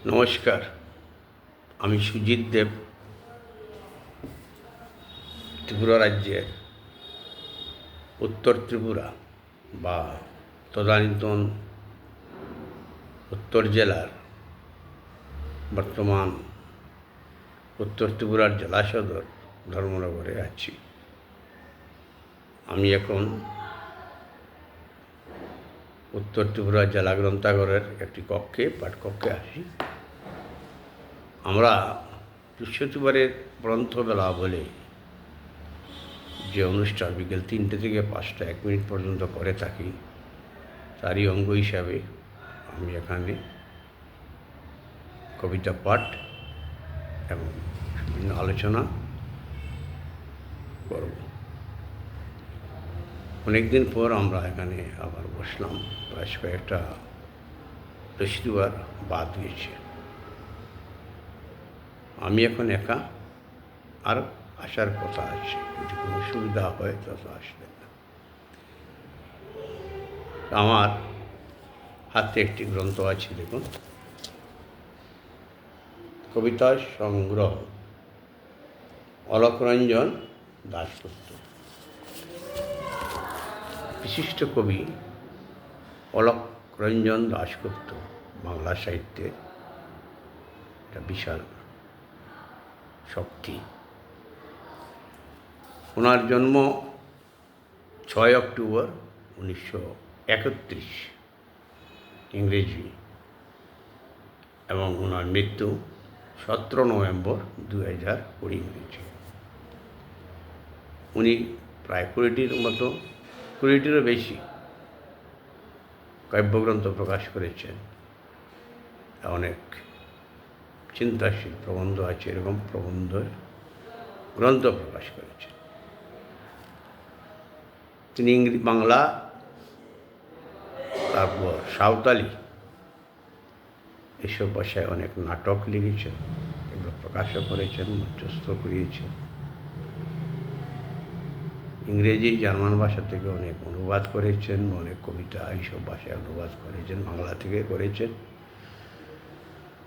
নমস্কার, আমি সুজিত দেব, ত্রিপুরা রাজ্যের উত্তর ত্রিপুরা বা তদানীন্তন উত্তর জেলার বর্তমান উত্তর ত্রিপুরার জেলা সদর ধর্মনগরে আছি। আমি এখন উত্তর ত্রিপুরা জেলা গ্রন্থাগারের একটি পাঠকক্ষে আছি। আমরা বৃহস্পতিবারের গ্রন্থবেলা বলে যে অনুষ্ঠান বিকেল 3টে থেকে 5টা 1 মিনিট পর্যন্ত করে থাকি, তারই অঙ্গ হিসাবে আমি এখানে কবিতা পাঠ এবং বিভিন্ন আলোচনা করব। অনেকদিন পর আমরা এখানে আবার বসলাম, প্রায় কয়েকটা বৃহস্পতিবার বাদ গেছে। আমি এখন একা, আর আসার কথা আছে, যদি কোনো সুবিধা হয় তত আসবেন না। আমার হাতে একটি গ্রন্থ আছে, দেখুন, কবিতা সংগ্রহ, অলোকরঞ্জন দাশগুপ্ত। বিশিষ্ট কবি অলোকরঞ্জন দাশগুপ্ত বাংলা সাহিত্যের একটা বিশাল শক্তি। ওনার জন্ম 6 অক্টোবর 1931 ইংরেজি এবং ওনার মৃত্যু 17 নভেম্বর 2020 ইংরেজি। উনি প্রায় 20টিরও বেশি কাব্যগ্রন্থ প্রকাশ করেছেন। অনেক চিন্তাশীল প্রবন্ধ আছে, এরকম প্রবন্ধের গ্রন্থ প্রকাশ করেছেন। তিনি বাংলা, তারপর সাঁওতালি, এসব ভাষায় অনেক নাটক লিখেছেন, এগুলো প্রকাশও করেছেন, মঞ্চস্থ করিয়েছেন। ইংরেজি, জার্মান ভাষা থেকে অনেক অনুবাদ করেছেন, অনেক কবিতা এইসব ভাষায় অনুবাদ করেছেন, বাংলা থেকে করেছেন।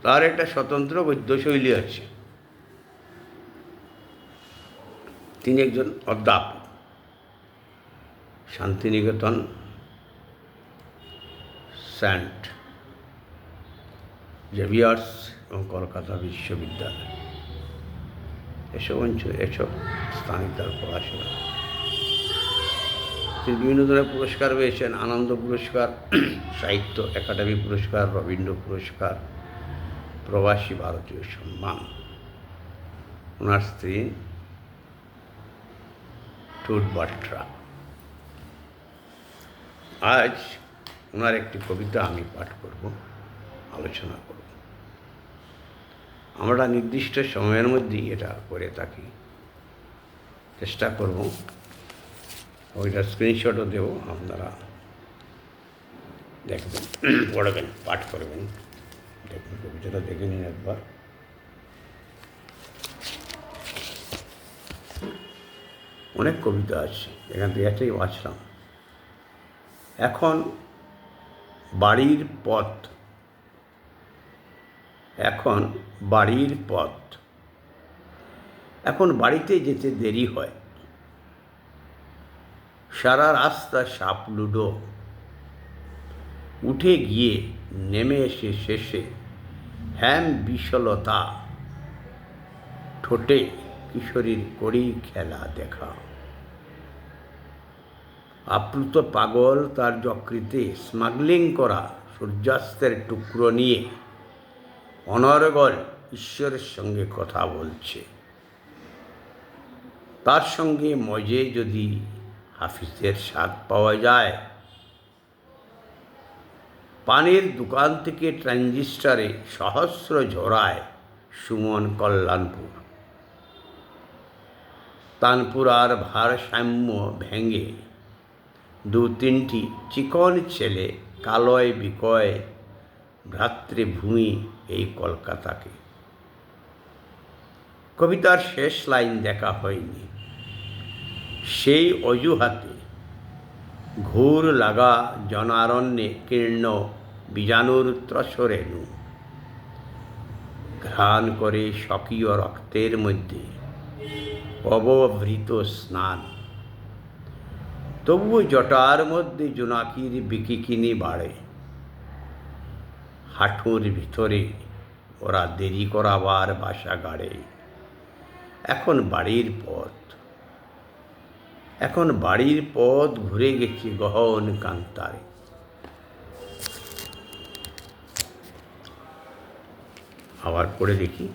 তার একটা স্বতন্ত্র গদ্যশৈলী আছে। তিনি একজন অধ্যাপক, শান্তিনিকেতন, সেন্ট জেভিয়ার্স এবং কলকাতা বিশ্ববিদ্যালয়, এসব স্থানে তার পড়াশোনা। তিনি বিভিন্ন ধরনের পুরস্কার পেয়েছেন: আনন্দ পুরস্কার, সাহিত্য একাডেমি পুরস্কার, রবীন্দ্র পুরস্কার, প্রবাসী ভারতীয় সম্মান। ওনার স্ত্রী টুট বাট্রা। আজ ওনার একটি কবিতা আমি পাঠ করব, আলোচনা করব। আমরা নির্দিষ্ট সময়ের মধ্যেই এটা করে থাকি, চেষ্টা করব। ওইটা স্ক্রিনশটও দেব, আপনারা দেখবেন, পড়বেন, পাঠ করবেন। দেখুন, কবিতাটা দেখে নিন একবার। অনেক কবিতা আছে, এখান থেকে একটাই বাঁচলাম। এখন বাড়ির পথ, এখন বাড়িতে যেতে দেরি হয়। সারা রাস্তা সাপ লুডো, উঠে গিয়ে নেমে এসে শেষে হ্যাম বিশলতা, ঠোঁটে কিশোরীর করি খেলা দেখা। আপ্লুত পাগল তার যকৃতে স্মাগলিং করা সূর্যাস্তের টুকরো নিয়ে অনর্গল ঈশ্বরের সঙ্গে কথা বলছে। তার সঙ্গে মজে যদি হাফিজের স্বাদ পাওয়া যায়। পানের দোকান থেকে ট্রানজিস্টারে সহস্র ঝরায় সুমন কল্যাণপুর। তানপুর আর ভারসাম্য ভেঙে 2-3টি চিকন ছেলে কালয় বিকয় ভ্রাতৃভূমি এই কলকাতাকে। কবিতার শেষ লাইন দেখা হয়নি, সেই অজুহাতে ঘোর লাগা জনারণ্যে কীর্ণ বীজাণুর ত্রসরেণু। ঘ্রাণ করে স্বকীয় রক্তের মধ্যে অবভৃত স্নান। তবুও জটার মধ্যে জোনাকির বিকিকিনি বাড়ে। হাঁটুর ভিতরে ওরা দেরি করাবার বাসা গাড়ে। এখন বাড়ির পথ ঘুরে গেছে গহন কান্তারে। আবার পড়ে দেখি।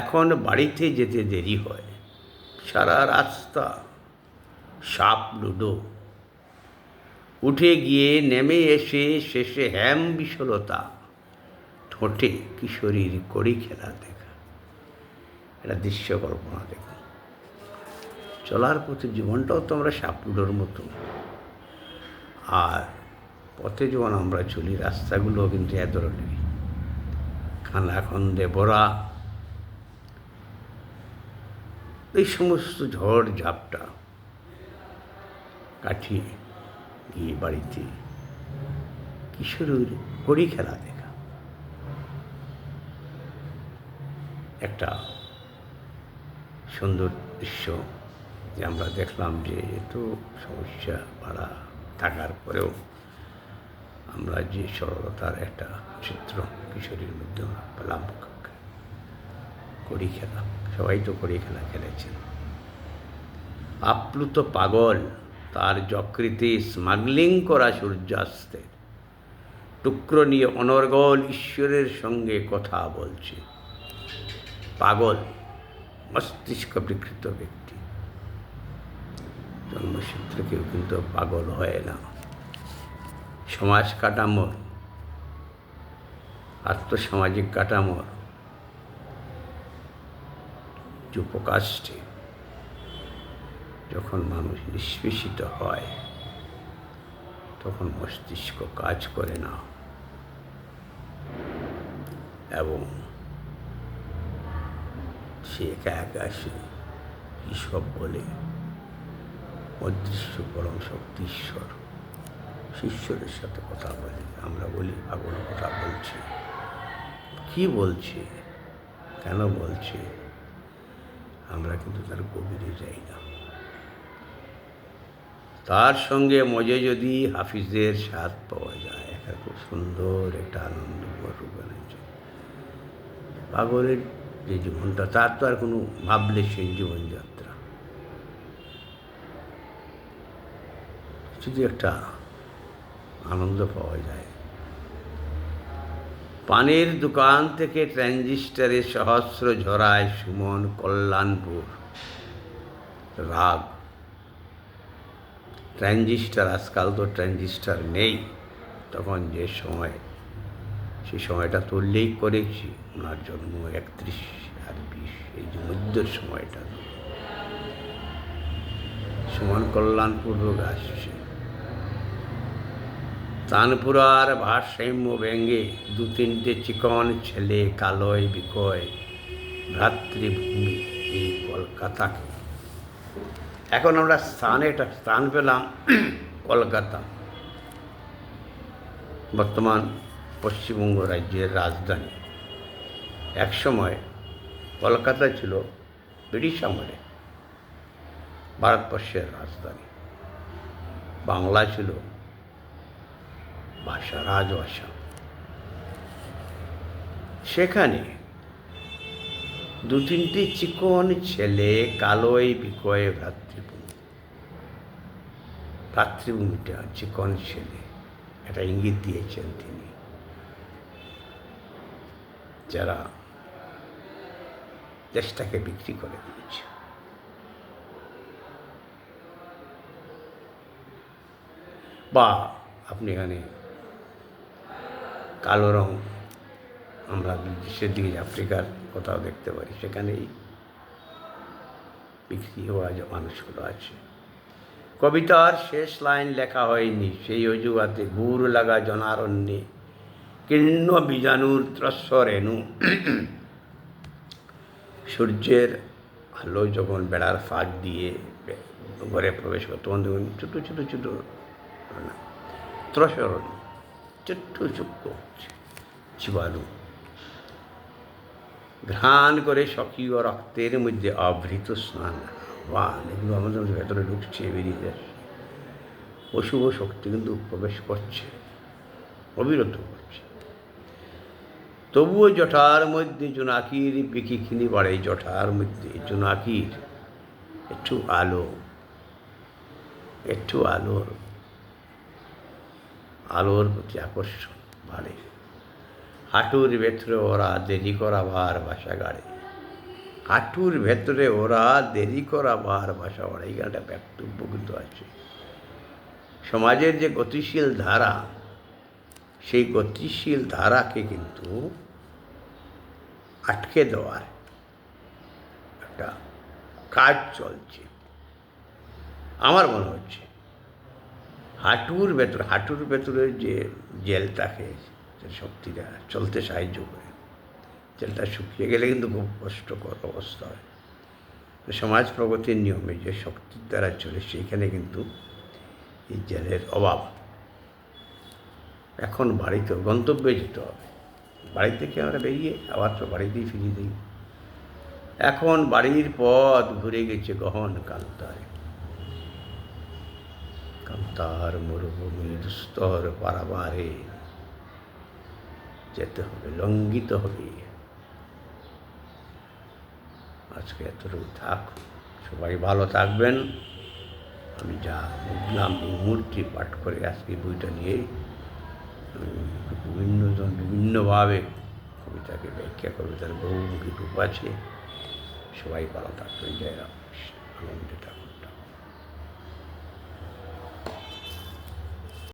এখন বাড়িতে যেতে দেরি হয়। সারা রাস্তা সাপ লুডো। উঠে গিয়ে নেমে এসে শেষে হ্যাম বিশলতা। ঠোঁটে কিশোরীর কড়ি খেলা দেখা। এটা দৃশ্য কল্পনা দেখুন। চলার পথে জীবনটাও তো আমরা সাপ লুডোর মতো। আর পথে যখন আমরা চলি রাস্তাগুলো কিন্তু এ ধরনের খানাখন্দে ভরা। এই সমস্ত ঝড় ঝাপটা কাটিয়ে গিয়ে বাড়িতে কিশোরীর কড়ি খেলা দেখা একটা সুন্দর দৃশ্য যে আমরা দেখলাম যে এত সমস্যা ভাড়া থাকার পরেও আমরা যে সরলতার একটা চিত্র কিশোরীর মধ্যে পেলাম। কড়ি খেলা, সবাই তো কড়ি খেলা খেলেছেন। আপ্লুত পাগল তার যকৃতে স্মাগলিং করা সূর্যাস্তের টুকরো নিয়ে অনর্গল ঈশ্বরের সঙ্গে কথা বলছে। পাগল মস্তিষ্ক বিকৃত ব্যক্তি। জন্মসূত্রে কেউ কিন্তু পাগল হয় না। সমাজ কাঠামোর, আর্থসামাজিক কাঠামোর যুপকাষ্ঠে যখন মানুষ নিষ্পেষিত হয় তখন মস্তিষ্ক কাজ করে না এবং সে একা একা সে কী সব বলে অদৃশ্য পরম শক্তি ঈশ্বরের সাথে কথা বলে। আমরা বলি পাগল কথা বলছে। কি বলছে, কেন বলছে, আমরা কিন্তু তার গভীরে যাই না। তার সঙ্গে মজে যদি হাফিজের স্বাদ পাওয়া যায়, একটা খুব সুন্দর একটা আনন্দ বানিয়েছে। পাগলের যে জীবনটা, তার তো আর কোনো ভাবলে সেই জীবনযাত্রা, যদি একটা আনন্দ পাওয়া যায়। পানের দোকান থেকে ট্রানজিস্টারে সহস্র ঝরায় সুমন কল্যাণপুর রাগ। ট্রানজিস্টার, আজকাল তো ট্রানজিস্টার নেই। তখন যে সময়, সেই সময়টা তো উল্লেখ করেছি। ওনার জন্ম 31 আর 20, এই যে মধ্যের সময়টা সুমন কল্যাণপুর রোগ আসছে। তানপুরার ভারসাম্য ব্যঙ্গে 2-3টে চিকন ছেলে কালোয় বিকয় ভ্রাতৃভূমি এই কলকাতাকে। এখন আমরা স্থান পেলাম কলকাতা, বর্তমান পশ্চিমবঙ্গ রাজ্যের রাজধানী। একসময় কলকাতা ছিল ব্রিটিশ আমলে ভারতবর্ষের রাজধানী। বাংলা ছিল রাজভাষা। সেখানে 2-3টে চিকন ছেলে কালোয় বিকয় ভ্রাতৃভূমিটা চিকন ছেলে, এটা ইঙ্গিত দিয়েছেন তিনি, যারা দেশটাকে বিক্রি করে দিয়েছে। বা আপনি এখানে কালো রং, আমরা দেশের দিকে আফ্রিকার কোথাও দেখতে পারি, সেখানেই বিক্রি হওয়া যে মানুষগুলো আছে। কবিতার শেষ লাইন লেখা হয়নি, সেই অজুহাতে গুড় লাগা জনারণ্যে কীর্ণ বীজাণুর ত্রস্ব রেণু। সূর্যের আলো যখন বেড়ার ফাঁক দিয়ে ঘরে প্রবেশ করত, তখন দেখুন ছোটো ছোটো ছোটো ত্রসরণ, ছোট্ট চুক্ত জীবাণু ঘ্রাণ করে স্বকীয় রক্তের মধ্যে আবৃত স্নান বান এগুলো আমাদের ভেতরে ঢুকছে, বেরিয়ে যাচ্ছে। অশুভ শক্তি কিন্তু প্রবেশ করছে, অবিরত করছে। তবুও জটার মধ্যে জোনাকির বিকিখিনি বাড়ে, জটার মধ্যে জোনাকির একটু আলো, একটু আলোর প্রতি আকর্ষণ বাড়ে। হাঁটুর ভেতরে ওরা দেরি করাবার বাসা গাড়ে, হাঁটুর ভেতরে ওরা দেরি করাবার বাসা বাড়ে। এখানে একটা বক্তব্য কিন্তু আছে। সমাজের যে গতিশীল ধারা, সেই গতিশীল ধারাকে কিন্তু আটকে দেওয়ার একটা কাজ চলছে আমার মনে হচ্ছে। হাঁটুর ভেতরে যে জেলটাকে, যে শক্তিটা চলতে সাহায্য করে, জেলটা শুকিয়ে গেলে কিন্তু খুব কষ্টকর অবস্থা হয়। তো সমাজ প্রগতির নিয়মে যে শক্তির দ্বারা চলে, সেইখানে কিন্তু এই জেলের অভাব। এখন বাড়িতে গন্তব্যে যেতে হবে, বাড়ি থেকে আমরা বেরিয়ে আবার তো বাড়িতেই ফিরিয়ে দিই। এখন বাড়ির পথ ঘুরে গেছে গহন কান্তায়, কান্তার মরুভূমি দুস্তর পারাবারে যেতে হবে, লঙ্ঘিত হবে। আজকে এতটুকু থাক, সবাই ভালো থাকবেন। আমি যা বুঝলাম এই মূর্তি পাঠ করে আজকে বইটা নিয়ে বিভিন্নভাবে কবিতাকে ব্যাখ্যা করবে, তার বহুমুখী রূপ আছে। সবাই ভালো থাকবেন, জয় রামকৃষ্ণ, আনন্দে থাকবেন।